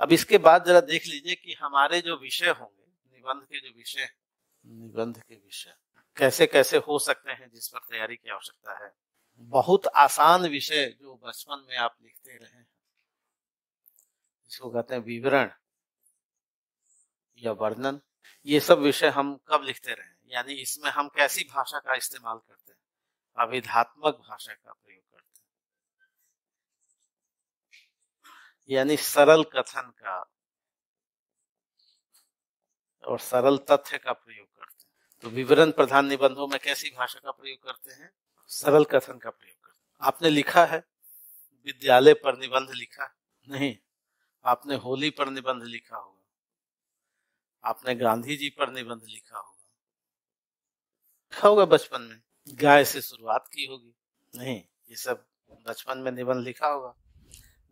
अब इसके बाद जरा देख लीजिए कि हमारे जो विषय होंगे, निबंध के जो विषय, निबंध के विषय कैसे कैसे हो सकते हैं जिस पर तैयारी की आवश्यकता है। बहुत आसान विषय जो बचपन में आप लिखते रहे हैं, जिसको कहते हैं विवरण या वर्णन, ये सब विषय हम कब लिखते रहे, यानी इसमें हम कैसी भाषा का इस्तेमाल करते हैं, अभिधात्मक भाषा का प्रयोग करते हैं, यानी सरल कथन का और सरल तथ्य का प्रयोग करते हैं। तो विवरण प्रधान निबंधों में कैसी भाषा का प्रयोग करते हैं, सरल कथन का प्रयोग करते हैं। आपने लिखा है विद्यालय पर निबंध लिखा नहीं, आपने होली पर निबंध लिखा होगा, आपने गांधी जी पर निबंध लिखा होगा बचपन में, गाय से शुरुआत की होगी नहीं, ये सब बचपन में निबंध लिखा होगा।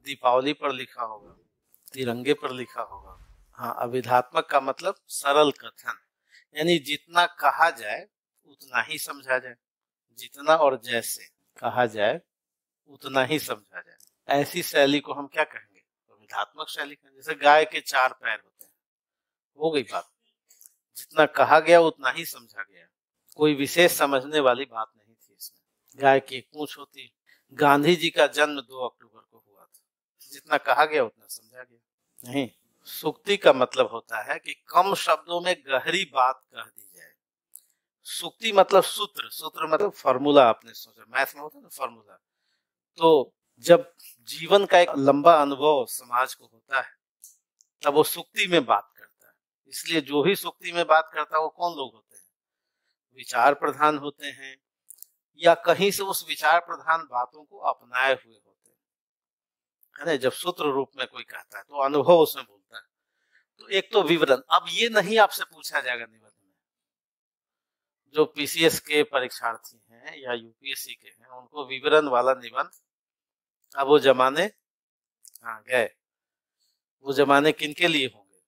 दीपावली पर लिखा होगा, तिरंगे पर लिखा होगा। हाँ, अभिधात्मक का मतलब सरल कथन, यानी जितना कहा जाए उतना ही समझा जाए, जितना और जैसे कहा जाए उतना ही समझा जाए, ऐसी शैली को हम क्या कहेंगे, अभिधात्मक शैली कहेंगे। जैसे गाय के 4 पैर होते हैं, हो गई बात, जितना कहा गया उतना ही समझा गया, कोई विशेष समझने वाली बात नहीं थी इसमें। गाय की एक पूंछ होती, गांधी जी का जन्म 2 अक्टूबर को हुआ था, जितना कहा गया उतना समझा गया नहीं। सूक्ति का मतलब होता है कि कम शब्दों में गहरी बात कह दी जाए। सूक्ति मतलब सूत्र, सूत्र मतलब फॉर्मूला, आपने सोचा मैथ में होता है ना फॉर्मूला। तो जब जीवन का एक लंबा अनुभव समाज को होता है तब वो सूक्ति में बात करता है। इसलिए जो भी सूक्ति में बात करता है वो कौन लोग होते हैं, विचार प्रधान होते हैं, या कहीं से उस विचार प्रधान बातों को अपनाए हुए होते हैं, है ना। जब सूत्र रूप में कोई कहता है तो अनुभव उसमें बोलता है। तो एक तो विवरण, अब ये नहीं आपसे पूछा जाएगा निबंध में, जो पीसीएस के परीक्षार्थी हैं या यूपीएससी के हैं उनको विवरण वाला निबंध, अब वो जमाने हाँ गए। वो जमाने किनके लिए होंगे,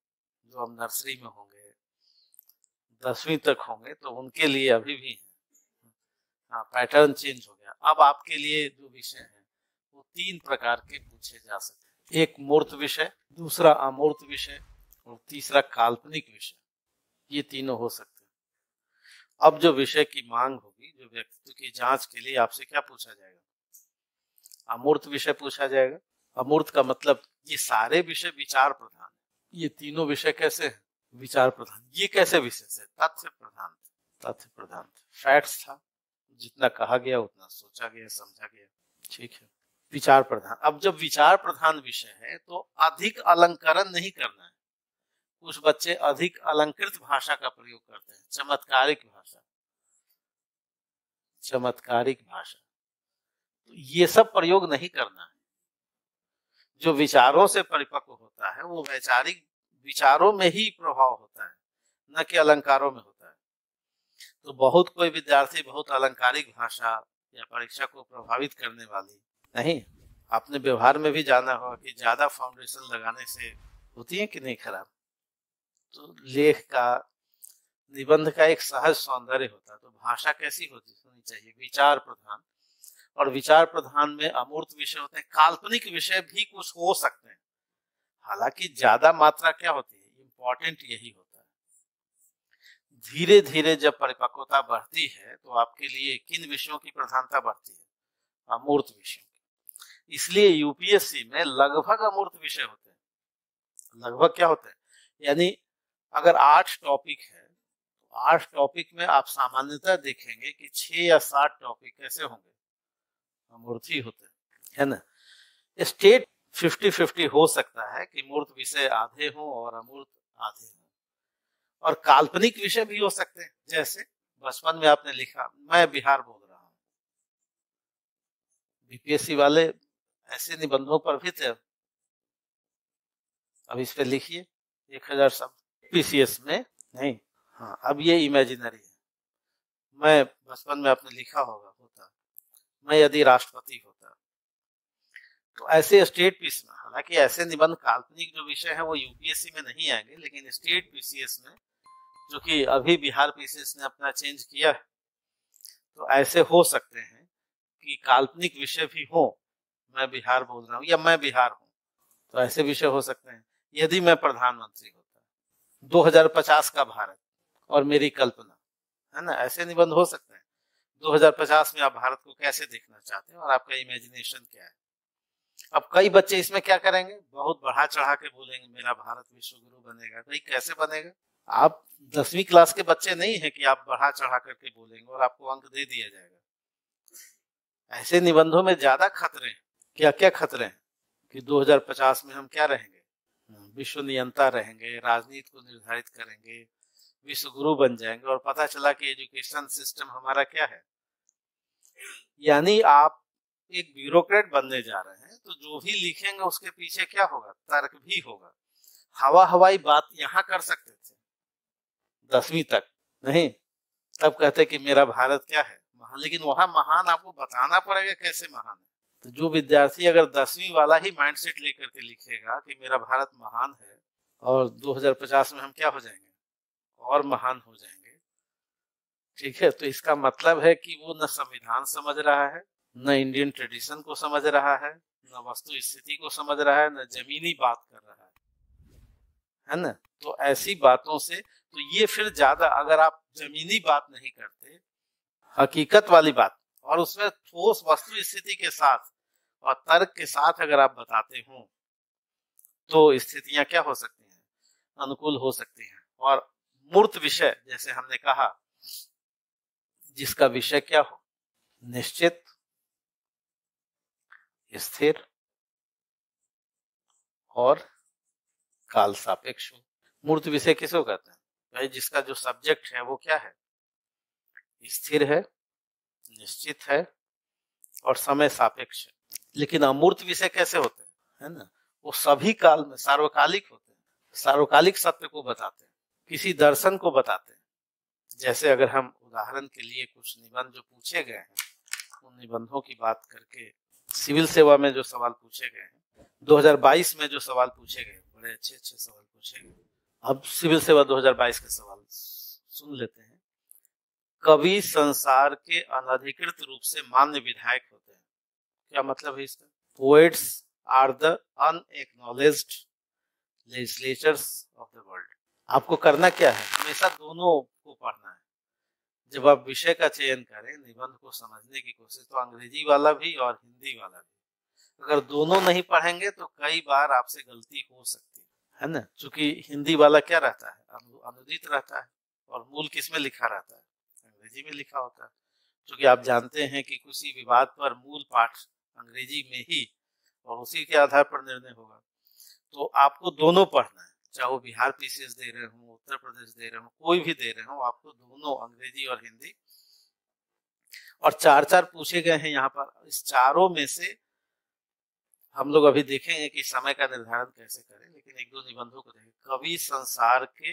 जो हम नर्सरी में होंगे, 10वीं तक होंगे, तो उनके लिए अभी भी है। हाँ, पैटर्न चेंज हो गया। अब आपके लिए जो विषय है वो 3 प्रकार के पूछे जा सकते हैं, एक मूर्त विषय, दूसरा अमूर्त विषय और तीसरा काल्पनिक विषय। ये तीनों हो सकते हैं। अब जो विषय की मांग होगी, जो व्यक्तित्व की जांच के लिए आपसे क्या पूछा जाएगा, अमूर्त विषय पूछा जाएगा। अमूर्त का मतलब ये सारे विषय विचार प्रधान है। ये तीनों विषय कैसे हैं, विचार प्रधान। ये कैसे विषय से, तथ्य प्रधान, तथ्य प्रधान फैक्ट्स था, जितना कहा गया उतना सोचा गया, समझा गया, ठीक है। विचार प्रधान, अब जब विचार प्रधान विषय है तो अधिक अलंकरण नहीं करना है। कुछ बच्चे अधिक अलंकृत भाषा का प्रयोग करते हैं, चमत्कारिक भाषा, चमत्कारिक भाषा, तो ये सब प्रयोग नहीं करना है। जो विचारों से परिपक्व होता है वो वैचारिक विचारों में ही प्रभाव होता है, न कि अलंकारों में होता है। तो बहुत कोई विद्यार्थी बहुत अलंकारिक भाषा या परीक्षा को प्रभावित करने वाली नहीं। आपने व्यवहार में भी जाना होगा कि ज्यादा फाउंडेशन लगाने से होती है कि नहीं खराब। तो लेख का, निबंध का एक सहज सौंदर्य होता है। तो भाषा कैसी होनी चाहिए, विचार प्रधान, और विचार प्रधान में अमूर्त विषय होते हैं, काल्पनिक विषय भी कुछ हो सकते हैं। हालांकि ज्यादा मात्रा क्या होती है, इंपॉर्टेंट यही होता है। धीरे धीरे जब परिपक्वता बढ़ती है तो आपके लिए किन विषयों की प्रधानता बढ़ती है, अमूर्त विषयों की। इसलिए यूपीएससी में लगभग अमूर्त विषय होते हैं। लगभग क्या होते हैं, यानी अगर 8 टॉपिक है तो 8 टॉपिक में आप सामान्यतः देखेंगे कि 6 या 7 टॉपिक कैसे होंगे, अमूर्त ही होते हैं, है ना। स्टेट 50-50 हो सकता है कि मूर्त विषय आधे हों और अमूर्त आधे हों, और काल्पनिक विषय भी हो सकते हैं। जैसे बचपन में आपने लिखा मैं बिहार बोल रहा हूँ, बीपीएससी वाले ऐसे निबंधों पर भी थे। अब इस पे लिखिए 1000 शब्द, पीसीएस में नहीं। हाँ, अब ये इमेजिनरी है। मैं बचपन में आपने लिखा होगा, होता मैं यदि राष्ट्रपति होता, तो ऐसे स्टेट पीस में, हालांकि ऐसे निबंध काल्पनिक जो विषय है वो यूपीएससी में नहीं आएंगे, लेकिन स्टेट पीसीएस में, जो कि अभी बिहार पीसीएस ने अपना चेंज किया है, तो ऐसे हो सकते हैं कि काल्पनिक विषय भी हो, मैं बिहार बोल रहा हूँ या मैं बिहार हूँ, तो ऐसे विषय हो सकते हैं। यदि मैं प्रधानमंत्री होता, 2050 का भारत और मेरी कल्पना, है ना, ऐसे निबंध हो सकते हैं। 2050 में आप भारत को कैसे देखना चाहते हैं और आपका इमेजिनेशन क्या है। अब कई बच्चे इसमें क्या करेंगे, बहुत बढ़ा चढ़ा के बोलेंगे मेरा भारत विश्व गुरु बनेगा। भाई कैसे बनेगा? आप 10वीं क्लास के बच्चे नहीं है कि आप बढ़ा चढ़ा करके बोलेंगे और आपको अंक दे दिया जाएगा। ऐसे निबंधों में ज्यादा खतरे हैं। क्या क्या खतरे हैं कि 2050 में हम क्या रहेंगे, विश्व नियंता रहेंगे, राजनीति को निर्धारित करेंगे, विश्व गुरु बन जाएंगे और पता चला कि एजुकेशन सिस्टम हमारा क्या है। यानी आप एक ब्यूरोक्रेट बनने जा रहे हैं, तो जो भी लिखेंगे उसके पीछे क्या होगा, तर्क भी होगा। हवा हवाई बात यहाँ कर सकते थे 10वीं तक, नहीं तब कहते कि मेरा भारत क्या है महान, लेकिन वहां महान आपको बताना पड़ेगा कैसे महान है। तो जो विद्यार्थी अगर 10वीं वाला ही माइंडसेट लेकर के लिखेगा कि मेरा भारत महान है और 2050 में हम क्या हो जाएंगे, और महान हो जाएंगे, ठीक है, तो इसका मतलब है कि वो न संविधान समझ रहा है, न इंडियन ट्रेडिशन को समझ रहा है, न वस्तु स्थिति को समझ रहा है, न जमीनी बात कर रहा है ना। तो ऐसी बातों से तो ये फिर ज्यादा, अगर आप जमीनी बात नहीं करते, हकीकत वाली बात, और उसमें ठोस वस्तु स्थिति के साथ और तर्क के साथ अगर आप बताते हो, तो स्थितियां क्या हो सकती हैं, अनुकूल हो सकती हैं। और मूर्त विषय, जैसे हमने कहा, जिसका विषय क्या हो, निश्चित, स्थिर और काल सापेक्ष हो। मूर्त विषय किसको कहते हैं भाई? जिसका जो सब्जेक्ट है वो क्या है, स्थिर है, निश्चित है और समय सापेक्ष है। लेकिन अमूर्त विषय कैसे होते हैं, है ना, वो सभी काल में सार्वकालिक होते हैं, सार्वकालिक सत्य को बताते हैं, किसी दर्शन को बताते हैं। जैसे अगर हम उदाहरण के लिए कुछ निबंध जो पूछे गए हैं, उन निबंधों की बात करके, सिविल सेवा में जो सवाल पूछे गए हैं, 2022 में जो सवाल पूछे गए, बड़े अच्छे अच्छे सवाल पूछे गए। अब सिविल सेवा 2022 के सवाल सुन लेते हैं। कवि संसार के अनधिकृत रूप से मान्य विधायक होते हैं। क्या मतलब है इसका? Poets are the unacknowledged legislators of the world. आपको करना क्या है, हमेशा दोनों को पढ़ना है। जब आप विषय का चयन करें, निबंध को समझने की कोशिश, तो अंग्रेजी वाला भी और हिंदी वाला भी। अगर दोनों नहीं पढ़ेंगे तो कई बार आपसे गलती हो सकती है ना। चूंकि हिंदी वाला क्या रहता है, अनुदित रहता है, और मूल किस में लिखा रहता है, अंग्रेजी में लिखा होता है। क्योंकि आप जानते हैं कि किसी विवाद पर मूल पाठ अंग्रेजी में ही और उसी के आधार पर निर्णय होगा। तो आपको दोनों पढ़ना है, चाहे वो बिहार पीसीएस दे रहे हो, उत्तर प्रदेश दे रहे हो, कोई भी दे रहे हो, आपको दोनों अंग्रेजी और हिंदी। और 4-4 पूछे गए हैं यहाँ पर। इस चारों में से हम लोग अभी देखेंगे कि समय का निर्धारण कैसे करें, लेकिन एक दो निबंधों को देखें। कवि संसार के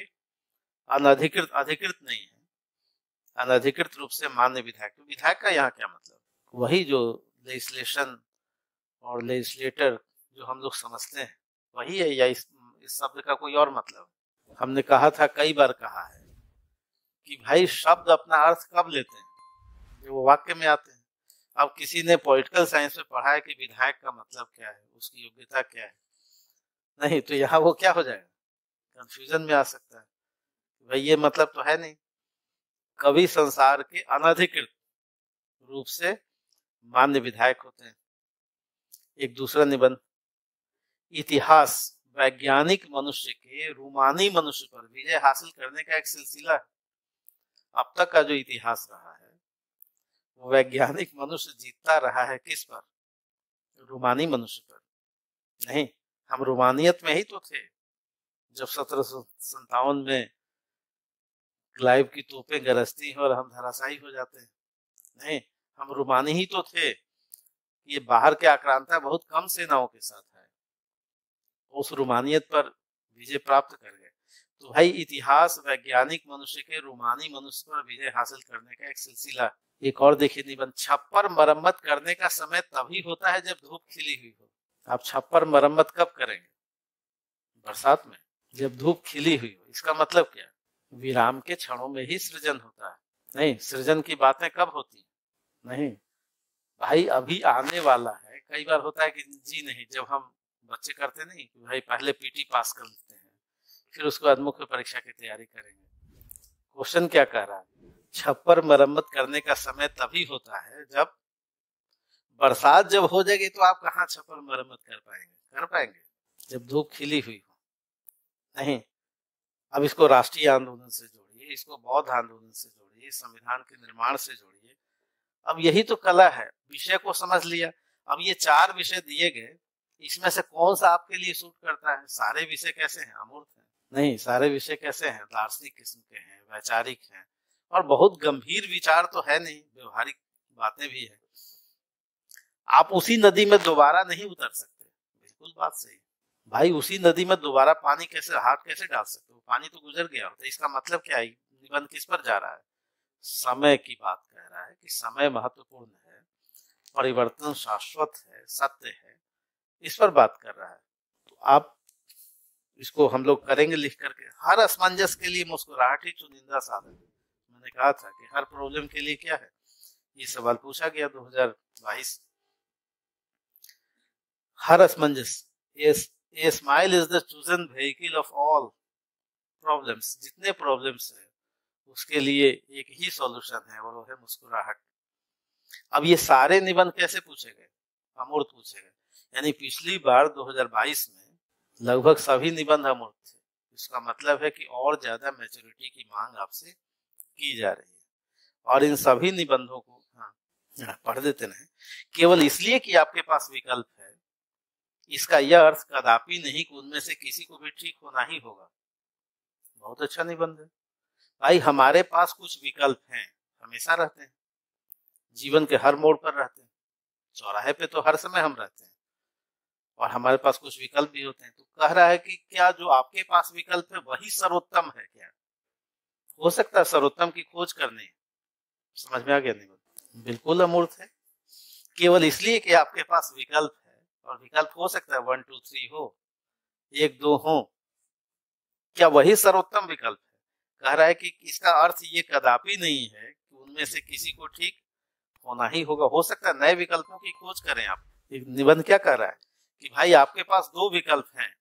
अनधिकृत, अधिकृत नहीं है, अनधिकृत रूप से मान्य विधायक। तो विधायक का यहाँ क्या मतलब? वही जो लेजिस्लेशन और लेजिस्लेटर जो हम लोग समझते हैं वही है, या इस शब्द का कोई और मतलब? हमने कहा था, कई बार कहा है कि भाई शब्द अपना अर्थ कब लेते हैं, जब वो वाक्य में आते हैं। अब किसी ने पॉलिटिकल साइंस में पढ़ा है कि विधायक का मतलब क्या है, उसकी योग्यता क्या है, नहीं तो यहाँ वो क्या हो जाएगा, कंफ्यूजन में आ सकता है। भाई ये मतलब तो है नहीं। कवि संसार के अनधिकृत रूप से मान्य विधायक होते हैं। एक दूसरा निबंध, इतिहास वैज्ञानिक मनुष्य के रूमानी मनुष्य पर विजय हासिल करने का एक सिलसिला है। अब तक का जो इतिहास रहा है वो वैज्ञानिक मनुष्य जीतता रहा है किस पर, रूमानी मनुष्य पर। नहीं, हम रूमानियत में ही तो थे जब 1757 में क्लाइव की तोपें गरजती हैं और हम धराशायी हो जाते हैं। नहीं, हम रूमानी ही तो थे। ये बाहर के आक्रांता बहुत कम सेनाओं के साथ है, उस रूमानियत पर विजय प्राप्त कर गए। तो भाई इतिहास वैज्ञानिक मनुष्य के रूमानी मनुष्य पर विजय हासिल करने का एक सिलसिला। एक और देखिए निबंध, छप्पर मरम्मत करने का समय तभी होता है जब धूप खिली हुई हो। आप छप्पर मरम्मत कब करेंगे? बरसात में, जब धूप खिली हुई हो। इसका मतलब क्या? विराम के क्षणों में ही सृजन होता है। नहीं, सृजन की बातें कब होती है? नहीं भाई, अभी आने वाला है। कई बार होता है कि जी नहीं, जब हम बच्चे करते नहीं कि भाई पहले पीटी पास कर लेते हैं, फिर उसके बाद मुख्य परीक्षा की तैयारी करेंगे। क्वेश्चन क्या कह रहा है? छप्पर मरम्मत करने का समय तभी होता है जब बरसात जब हो जाएगी, तो आप कहाँ छप्पर मरम्मत कर पाएंगे जब धूप खिली हुई हो। नहीं, अब इसको राष्ट्रीय आंदोलन से जोड़िए, इसको बौद्ध आंदोलन से जोड़िए, संविधान के निर्माण से जोड़िए। अब यही तो कला है, विषय को समझ लिया। अब ये 4 विषय दिए गए, इसमें से कौन सा आपके लिए सूट करता है? सारे विषय कैसे हैं? अमूर्त हैं? नहीं, सारे विषय कैसे हैं? दार्शनिक किस्म के हैं, वैचारिक हैं, और बहुत गंभीर विचार तो है नहीं, व्यवहारिक बातें भी है। आप उसी नदी में दोबारा नहीं उतर सकते, बिल्कुल बात सही। भाई उसी नदी में दोबारा पानी कैसे, हाथ कैसे डाल सकते हो? पानी तो गुजर गया होता है। इसका मतलब क्या है? निबंध किस पर जा रहा है? समय की बात कह रहा है कि समय महत्वपूर्ण है, परिवर्तन शाश्वत है, सत्य है, इस पर बात कर रहा है। तो आप इसको हम लोग करेंगे लिख करके। हर असमंजस के लिए मुस्कुराहट ही चुनिंदा साधन है। मैंने कहा था कि हर प्रॉब्लम के लिए क्या है, ये सवाल पूछा गया 2022। हर असमंजस, a smile is the chosen vehicle of all problems. जितने प्रॉब्लम्स है उसके लिए एक ही सॉल्यूशन है, और वो है मुस्कुराहट। अब ये सारे निबंध कैसे पूछे गए? अमूर्त पूछे गए। यानी पिछली बार 2022 में लगभग सभी निबंध अमूर्त थे। इसका मतलब है कि और ज्यादा मैच्योरिटी की मांग आपसे की जा रही है। और इन सभी निबंधों को पढ़ देते नहीं केवल इसलिए कि आपके पास विकल्प है। इसका यह अर्थ कदापि नहीं कि उनमें से किसी को भी ठीक होना ही होगा। बहुत अच्छा निबंध है भाई। हमारे पास कुछ विकल्प हैं, हमेशा रहते हैं, जीवन के हर मोड़ पर रहते हैं। चौराहे पे तो हर समय हम रहते हैं, और हमारे पास कुछ विकल्प भी होते हैं। तो कह रहा है कि क्या जो आपके पास विकल्प है वही सर्वोत्तम है? क्या हो सकता है सर्वोत्तम की खोज करनी? समझ में आ गया निबंध? बिल्कुल अमूर्त है। केवल इसलिए कि आपके पास विकल्प है, और विकल्प हो सकता है 1 2 3 हो, 1 2 हो, क्या वही सर्वोत्तम विकल्प है? कह रहा है कि इसका अर्थ ये कदापि नहीं है कि उनमें से किसी को ठीक होना ही होगा। हो सकता है नए विकल्पों की खोज करें आप। निबंध क्या कह रहा है कि भाई आपके पास 2 विकल्प हैं,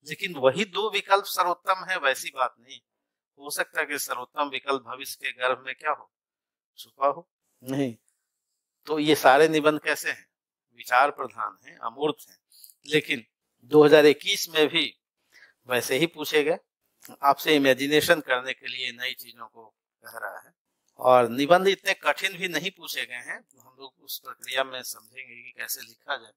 लेकिन वही 2 विकल्प सर्वोत्तम है, वैसी बात नहीं। हो सकता है कि सर्वोत्तम विकल्प भविष्य के गर्भ में क्या हो, छुपा हो। नहीं, तो ये सारे निबंध कैसे हैं? विचार प्रधान हैं, अमूर्त हैं, लेकिन 2021 में भी वैसे ही पूछे गए। आपसे इमेजिनेशन करने के लिए नई चीजों को कह रहा है। और निबंध इतने कठिन भी नहीं पूछे गए हैं। हम लोग उस प्रक्रिया में समझेंगे कि कैसे लिखा जाए।